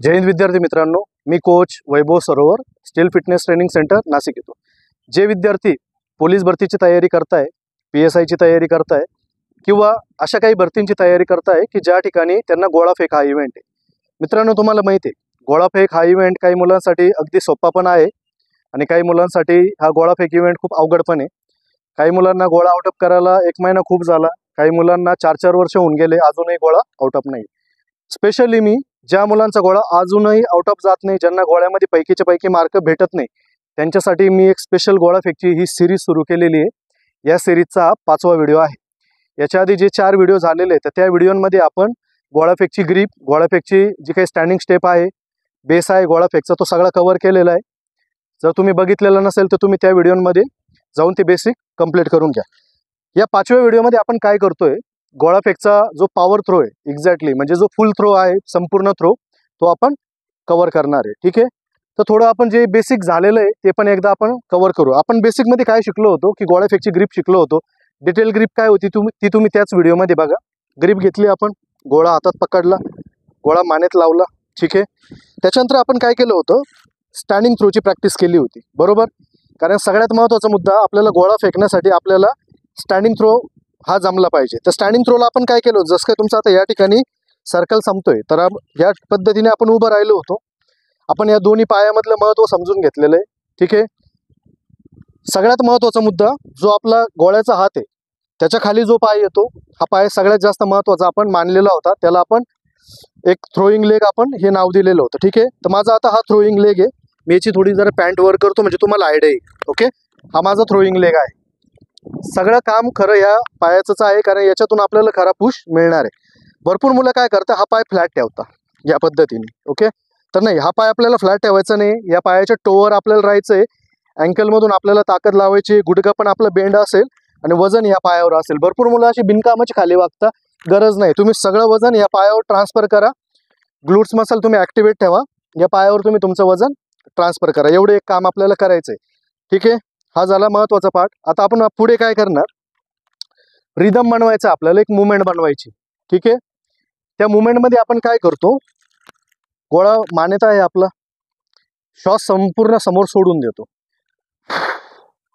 जय हिंद विद्यार्थी मित्रांनो, मी कोच वैभव सरोवर, steel fitness training centre Nashik येतो। जे विद्यार्थी पोलीस भरतीची तयारी करताय, PSIची तयारी करताय किंवा अशा काही भरतींची तयारी करताय की ज्या ठिकाणी त्यांना गोळाफेक हा इव्हेंट आहे। मित्रांनो, तुम्हाला माहिती आहे गोळाफेक हा इव्हेंट काही मुलांसाठी अगदी सोपा पण आहे आणि काही मुलांसाठी हा गोळाफेक इव्हेंट खूप अवघड पण आहे। काही मुलांना गोळा आउट ऑफ करायला 1 महिना खूप झाला, काही मुलांना 4-4 वर्ष होऊन गेले, अजूनही गोळा आउट ऑफ नाही। स्पेशली मी ज्या मुलांचा गोळा अजूनही आउट ऑफ जात नाही, ज्यांना गोळ्यामध्ये पैकीच्या पैकी मार्क भेटत नाही, त्यांच्यासाठी मी एक स्पेशल गोळाफेकची ही सिरीज सुरू केलेली आहे। या सिरीजचा 5वा व्हिडिओ आहे। याच्या आधी जे 4 व्हिडिओ झालेले तर त्या व्हिडिओमध्ये आपण गोळाफेकची ग्रिप, गोळाफेकची जी काही स्टँडिंग स्टेप आहे, बेस आहे गोळाफेकचा, तो सगळा कव्हर केलेला आहे। जर तुम्ही बघितलेलं नसेल तर तुम्ही त्या व्हिडिओमध्ये जाऊन ते बेसिक कंप्लीट करून घ्या। या 5व्या व्हिडिओमध्ये आपण काय करतोय, गोळाफेकचा जो पॉवर थ्रो आहे एक्झॅक्टली म्हणजे जो फुल थ्रो आहे, संपूर्ण थ्रो, तो आपण कव्हर करणार आहे। ठीक आहे, तर थोडं आपण जे बेसिक झालेलं आहे ते पण एकदा आपण कव्हर करू। आपण बेसिक मध्ये काय शिकलो होतो की गोळाफेकची ग्रिप शिकलो होतो। डिटेल ग्रिप काय होती ती तुम्ही त्याच व्हिडिओमध्ये बघा। ग्रिप घेतली आपण, गोळा हातात पकडला, गोळा मानेत लावला। ठीक आहे, त्याच्यानंतर आपण काय केलं होतं, स्टँडिंग थ्रोची प्रॅक्टिस केली होती, बरोबर। कारण सगळ्यात महत्त्वाचा मुद्दा, आपल्याला गोळा फेकण्यासाठी आपल्याला स्टँडिंग थ्रो हा जमला पाहिजे। तर स्टँडिंग थ्रोला आपण काय केलं, जसं काय तुमचं आता या ठिकाणी सर्कल संपतोय, तर या पद्धतीने आपण उभं राहिलो होतो। आपण या दोन्ही पायामधलं महत्त्व समजून घेतलेलं आहे। ठीक आहे, सगळ्यात महत्त्वाचा मुद्दा, जो आपला गोळ्याचा हात आहे त्याच्या खाली जो पाय येतो, हा पाय सगळ्यात जास्त महत्त्वाचा आपण मानलेला होता। त्याला आपण एक थ्रोईंग लेग आपण हे नाव दिलेलं होतं। ठीक आहे, तर माझा आता हा थ्रोईंग लेग आहे। मी याची थोडी जरा पॅन्ट वर करतो म्हणजे तुम्हाला आयडिया येईल। ओके, हा माझा थ्रोईंग लेग आहे। सगळं काम खरं या पायाचंच आहे, कारण याच्यातून आपल्याला खरा पुश मिळणार आहे। भरपूर मुलं काय करतात, हा पाय फ्लॅट ठेवता या पद्धतीने। ओके, तर नाही, हा पाय आपल्याला फ्लॅट ठेवायचा नाही। या पायाच्या टोवर आपल्याला राहायचंय, अँकलमधून आपल्याला ताकद लावायची, गुडघा पण आपला बेंड असेल आणि वजन या पायावर असेल। भरपूर मुलं अशी बिनकामाची खाली वागता, गरज नाही। तुम्ही सगळं वजन या पायावर ट्रान्सफर करा। ग्लूट्स मसल तुम्ही ऍक्टिव्हेट ठेवा, या पायावर तुम्ही तुमचं वजन ट्रान्सफर करा। एवढं एक काम आपल्याला करायचंय। ठीक आहे, हा झाला महत्त्वाचा पार्ट। आता आपण पुढे काय करणार, रिदम बनवायचा, आपल्याला एक मुवमेंट बनवायची। ठीक आहे, त्या मुवमेंटमध्ये आपण काय करतो, गोळा मानेत आहे आपला, श्वास संपूर्ण समोर सोडून देतो।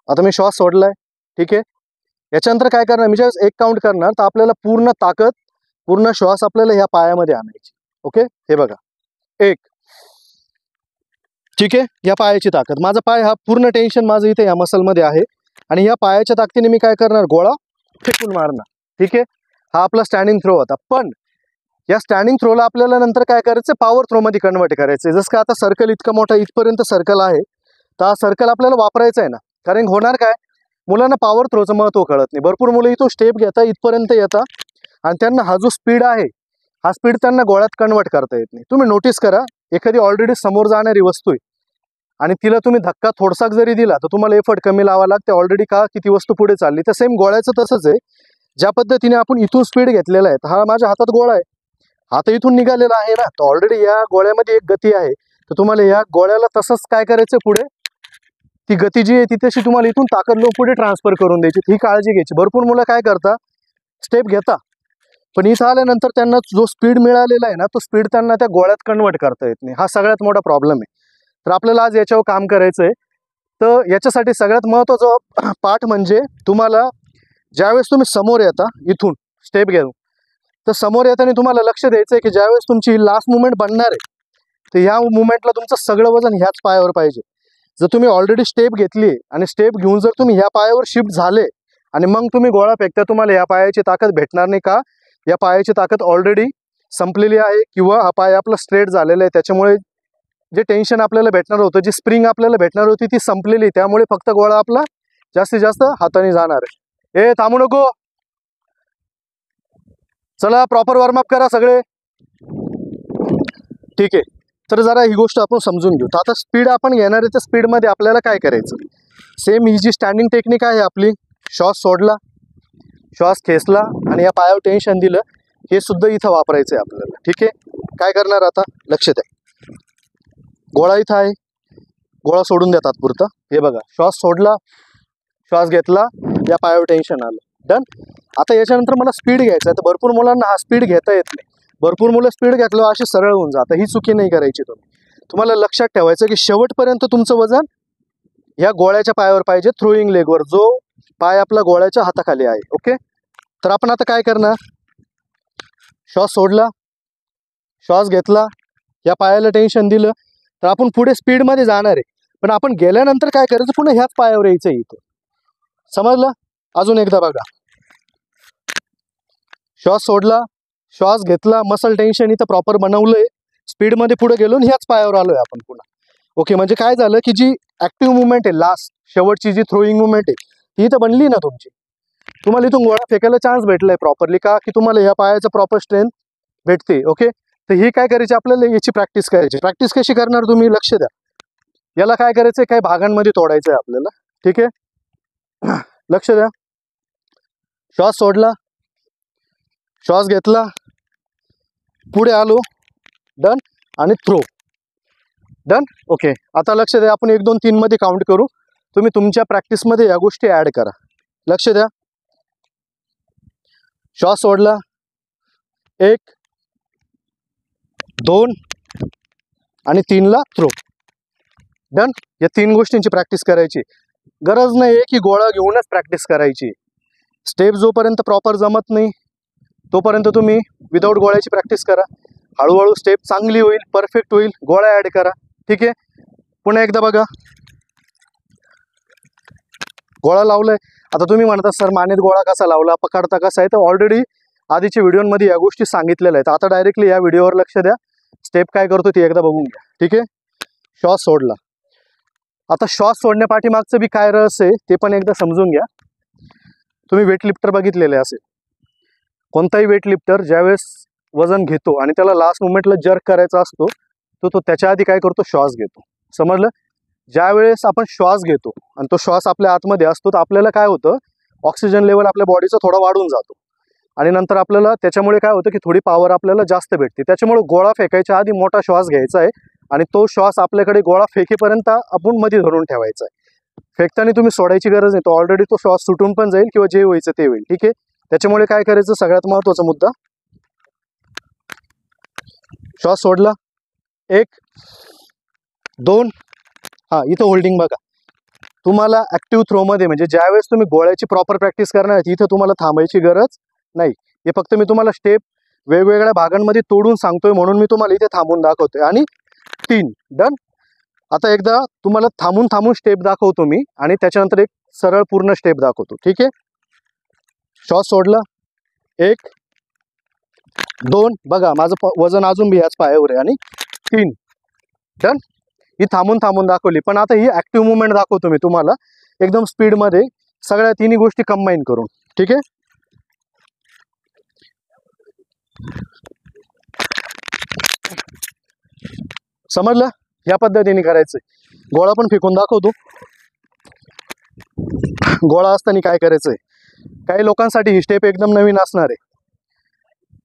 आता मी श्वास सोडलाय। ठीक आहे, याच्यानंतर काय करणार, मी ज्यावेळेस 1 काउंट करणार तर आपल्याला पूर्ण ताकद, पूर्ण श्वास आपल्याला ह्या पायामध्ये आणायची। ओके, हे बघा, 1। ठीक आहे, या पायाची ताकद, माझा पाय हा पूर्ण टेन्शन माझं इथे या मसलमध्ये आहे आणि या पायाच्या ताकदीने मी काय करणार, गोळा फेकून मारणार। ठीक आहे, हा आपला स्टँडिंग थ्रो होता। पण या स्टँडिंग थ्रोला आपल्याला नंतर काय करायचं, पॉवर थ्रो मध्ये कन्वर्ट करायचं। जसं का आता सर्कल इतका मोठा, इथपर्यंत सर्कल आहे, तर हा सर्कल आपल्याला वापरायचा आहे ना। कारण होणार काय, मुलांना पॉवर थ्रोचं महत्त्व कळत नाही। भरपूर मुलं इथून स्टेप घेता, इथपर्यंत येतात आणि त्यांना हा जो स्पीड आहे, हा स्पीड त्यांना गोळ्यात कन्वर्ट करता येत नाही। तुम्ही नोटीस करा, एखादी ऑलरेडी समोर जाणारी वस्तू आहे आणि तिला तुम्ही धक्का थोडसा जरी दिला तर तुम्हाला एफर्ट कमी लावा लागते, ऑलरेडी का की ती वस्तू पुढे चालली। तर सेम गोळ्याचं तसंच आहे। ज्या पद्धतीने आपण इथून स्पीड घेतलेला आहे, हा माझ्या हातात गोळा आहे, हात इथून निघालेला आहे ना, तर ऑलरेडी या गोळ्यामध्ये एक गती आहे। तर तुम्हाला या गोळ्याला तसंच काय करायचं, पुढे ती गती जी आहे ती तशी तुम्हाला इथून ताकद लोक पुढे ट्रान्सफर करून द्यायची। ही काळजी घ्यायची। भरपूर मुलं काय करतात, स्टेप घेता पण इथं आल्यानंतर त्यांना जो स्पीड मिळालेला आहे ना, तो स्पीड त्यांना त्या गोळ्यात कन्वर्ट करता येत नाही। हा सगळ्यात मोठा प्रॉब्लेम आहे। तर आपल्याला आज याच्यावर काम करायचं आहे। तर याच्यासाठी सगळ्यात महत्त्वाचा पार्ट म्हणजे, तुम्हाला ज्यावेळेस तुम्ही समोर येता इथून स्टेप घेऊन, तर समोर येताना तुम्हाला लक्ष द्यायचं आहे की ज्यावेळेस तुमची लास्ट मुवमेंट बनणार आहे, तर ह्या मुवमेंटला तुमचं सगळं वजन ह्याच पायावर पाहिजे। जर तुम्ही ऑलरेडी स्टेप घेतली आणि स्टेप घेऊन जर तुम्ही ह्या पायावर शिफ्ट झाले आणि मग तुम्ही गोळा फेकता, तुम्हाला या पायाची ताकद भेटणार नाही। का, या पायाची ताकद ऑलरेडी संपलेली आहे किंवा हा पाय आपला स्ट्रेट झालेला आहे। त्याच्यामुळे जे टेन्शन आपल्याला भेटणार होतं, जी स्प्रिंग आपल्याला भेटणार होती, ती संपलेली। त्यामुळे फक्त गोळा आपला जास्तीत जास्त हाताने जाणार आहे। थांबू नको, चला प्रॉपर वॉर्मअप करा सगळे। ठीक आहे, तर जरा ही गोष्ट आपण समजून घेऊ। तर आता स्पीड आपण घेणार आहे, तर स्पीडमध्ये आपल्याला काय करायचं, सेम ही जी स्टँडिंग टेक्निक आहे आपली, श्वास सोडला, श्वास खेचला आणि या पायावर टेन्शन दिलं, हे सुद्धा इथं वापरायचं आहे आपल्याला। ठीक आहे, काय करणार आता, लक्ष द्या, गोळा इथं आहे, गोळा सोडून द्या तात्पुरता। हे बघा, श्वास सोडला, श्वास घेतला, या पायावर टेन्शन आलं, डन। आता याच्यानंतर मला स्पीड घ्यायचं आहे। तर भरपूर मुलांना हा स्पीड घेता येत नाही। भरपूर मुलं स्पीड घेतलं असे सरळ होऊन जातं, ही चुकी नाही करायची. तुम्हाला लक्षात ठेवायचं की शेवटपर्यंत तुमचं वजन ह्या गोळ्याच्या पायावर पाहिजे, थ्रोईंग लेगवर, जो पाय आपला गोळ्याच्या हाताखाली आहे. ओके, तर आपण आता काय करणार, श्वास सोडला, श्वास घेतला, या पायाला टेन्शन दिलं तर आपण पुढे स्पीडमध्ये जाणार आहे. पण आपण गेल्यानंतर काय करायचं, पुन्हा ह्याच पायावर यायचं इथं. समजलं? अजून एकदा बघा, श्वास सोडला, श्वास घेतला, मसल टेन्शन इथं प्रॉपर बनवलंय, स्पीडमध्ये पुढे गेलो आणि ह्याच पायावर आलोय आपण पुन्हा. ओके, म्हणजे काय झालं की जी ऍक्टिव्ह मुवमेंट आहे, लास्ट शेवटची जी थ्रोईंग मुवमेंट आहे ती इथं बनली ना तुमची. तुम्हाला इथून गोळा फेकायला चान्स भेटलाय प्रॉपरली, का की तुम्हाला या पायाचं प्रॉपर स्ट्रेंथ भेटते. ओके, तर ही काय करायची, आपल्याला याची प्रॅक्टिस करायची. प्रॅक्टिस कशी करणार तुम्ही, लक्ष द्या. याला काय करायचंय, काही भागांमध्ये तोडायचं आहे आपल्याला. ठीक आहे, लक्ष द्या. श्वास सोडला, श्वास घेतला, पुढे आलो, डन, आणि थ्रो, डन. ओके, आता लक्ष द्या, आपण 1 2 3 मध्ये काउंट करू. तुम्ही तुमच्या प्रॅक्टिसमध्ये या गोष्टी ऍड करा. लक्ष द्या. श्वास सोडला, 1 2 आणि 3 ला थ्रो, डन. या 3 गोष्टींची प्रॅक्टिस करायची. गरज नाही की गोळा घेऊनच प्रॅक्टिस करायची. स्टेप जोपर्यंत प्रॉपर जमत नाही तोपर्यंत तुम्ही विदाऊट गोळ्याची प्रॅक्टिस करा. हळूहळू स्टेप चांगली होईल, परफेक्ट होईल, गोळा ऍड करा. ठीक आहे, पुन्हा एकदा बघा, गोळा लावलाय. आता तुम्ही म्हणता सर मानेत गोळा कसा लावला, पकडता कसा आहे, तर ऑलरेडी आधीच्या व्हिडिओमध्ये या गोष्टी सांगितलेल्या आहेत. आता डायरेक्टली या व्हिडिओवर लक्ष द्या, स्टेप काय करतो ती एकदा बघून घ्या. ठीक आहे, श्वास सोडला. आता श्वास सोडण्यापाठीमागचं बी काय रहस्य आहे ते पण एकदा समजून घ्या. तुम्ही वेटलिफ्टर बघितलेले असेल, कोणताही वेटलिफ्टर ज्यावेळेस वजन घेतो आणि त्याला लास्ट मुमेंटला जर्क करायचा असतो, तो त्याच्या आधी काय करतो, श्वास घेतो. समजलं? ज्यावेळेस आपण श्वास घेतो आणि तो श्वास आपल्या आतमध्ये असतो तर आपल्याला काय होतं, ऑक्सिजन लेवल आपल्या बॉडीचा थोडा वाढून जातो आणि नंतर आपल्याला त्याच्यामुळे काय होतं की थोडी पॉवर आपल्याला जास्त भेटते. त्याच्यामुळे गोळा फेकायच्या आधी मोठा श्वास घ्यायचा आहे आणि तो श्वास आपल्याकडे गोळा फेकेपर्यंत आपण मध्ये धरून ठेवायचा आहे. फेकताना तुम्ही सोडायची गरज नाही, तो ऑलरेडी तो श्वास सुटून पण जाईल किंवा जे व्हायचं ते होईल. ठीक आहे, त्याच्यामुळे काय करायचं, सगळ्यात महत्त्वाचा मुद्दा, श्वास सोडला, 1 2, हां इथं होल्डिंग बघा. तुम्हाला ऍक्टिव्ह थ्रोमध्ये म्हणजे ज्यावेळेस तुम्ही गोळ्याची प्रॉपर प्रॅक्टिस करणार आहे इथं तुम्हाला थांबायची गरज नाही. हे फक्त मी तुम्हाला स्टेप वेगवेगळ्या भागांमध्ये तोडून सांगतोय म्हणून मी तुम्हाला इथे थांबून दाखवतोय. आणि 3, डन. आता एकदा तुम्हाला थांबून थांबून स्टेप दाखवतो मी आणि त्याच्यानंतर एक सरळ पूर्ण स्टेप दाखवतो. ठीक आहे, श्वास सोडला, 1 2, बघा माझं वजन अजून बी याच पायावर आहे, आणि 3, डन. ही थांबून थांबून दाखवली, पण आता ही ऍक्टिव्ह मुवमेंट दाखवतो मी तुम्हाला एकदम स्पीडमध्ये, सगळ्या 3 गोष्टी कंबाईन करून. ठीक आहे, समजलं? या पद्धतीने करायचंय. गोळा पण फेकून दाखवतो. गोळा असताना काय करायचंय, काही लोकांसाठी ही स्टेप एकदम नवीन असणार आहे,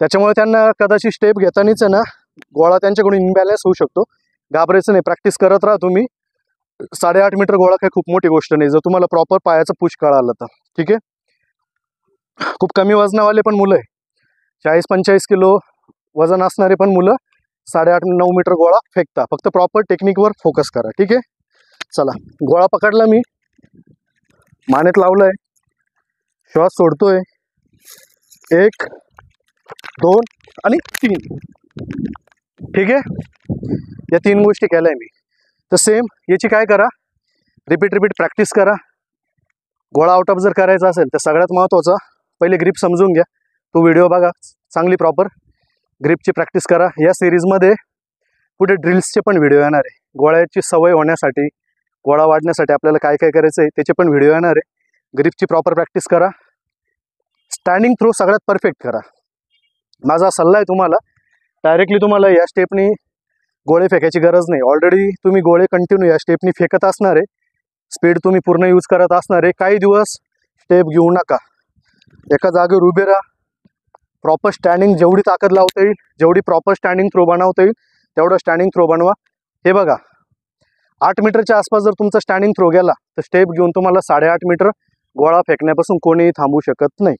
त्याच्यामुळे त्यांना कदाचित स्टेप घेतानाच आहे ना गोळा त्यांच्याकडून इम्बॅलन्स होऊ शकतो. घाबरायचं नाही, प्रॅक्टिस करत राहा तुम्ही. 8.5 मीटर गोळा काही खूप मोठी गोष्ट नाही जर तुम्हाला प्रॉपर पायाचं पुश कळालं तर. ठीक आहे, खूप कमी वजनावाले पण मुलं आहे, 40-45 किलो वजन असणारे पण मुलं 8.5-9 मीटर गोळा फेकता. फक्त प्रॉपर टेक्निकवर फोकस करा. ठीक आहे, चला गोळा पकडला मी, मानेत लावलाय, श्वास सोडतोय, 1 2 आणि 3. ठीक आहे, या 3 गोष्टी केल्या मी. तर सेम याची काय करा, रिपीट प्रॅक्टिस करा. गोळा आउट ऑफ जर करायचा असेल तर सगळ्यात महत्त्वाचं पहिले ग्रिप समजून घ्या. तो व्हिडिओ बघा चांगली, प्रॉपर ग्रिपची प्रॅक्टिस करा. या सिरीजमध्ये पुढे ड्रिल्सचे पण व्हिडिओ येणार आहे. गोळ्याची सवय होण्यासाठी, गोळा वाढण्यासाठी आपल्याला काय काय करायचं आहे त्याचे पण व्हिडिओ येणार आहे. ग्रिपची प्रॉपर प्रॅक्टिस करा. स्टँडिंग थ्रो सगळ्यात परफेक्ट करा. माझा सल्ला आहे तुम्हाला, डायरेक्टली तुम्हाला या स्टेपनी गोळे फेकायची गरज नाही. ऑलरेडी तुम्ही गोळे कंटिन्यू या स्टेपनी फेकत असणार आहे, स्पीड तुम्ही पूर्ण यूज करत असणार आहे. काही दिवस स्टेप घेऊ नका, एका जागेवर उभे राहा. प्रॉपर स्टँडिंग जेवढी ताकद लावता येईल, जेवढी प्रॉपर स्टँडिंग थ्रो बनवता येईल तेवढं स्टँडिंग थ्रो बनवा. हे बघा, 8 मीटरच्या आसपास जर तुमचा स्टँडिंग थ्रो गेला तर स्टेप घेऊन तुम्हाला 8.5 मीटर गोळा फेकण्यापासून कोणीही थांबू शकत नाही.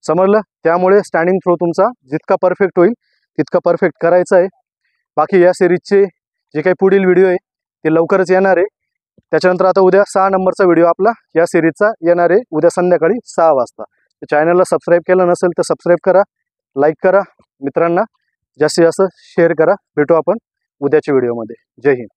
समजलं? त्यामुळे स्टँडिंग थ्रो तुमचा जितका परफेक्ट होईल तितका परफेक्ट करायचा आहे. बाकी या सिरीजचे जे काही पुढील व्हिडिओ आहे ते लवकरच येणार आहे. त्याच्यानंतर आता उद्या 6 नंबरचा व्हिडिओ आपला या सिरीजचा येणार आहे उद्या संध्याकाळी 6 वाजता. चॅनलला सबस्क्राईब केलं नसेल तर सबस्क्राईब करा, लाईक करा, मित्रांना जास्तीत जास्त शेअर करा. भेटू आपण उद्याच्या व्हिडिओमध्ये. जय हिंद.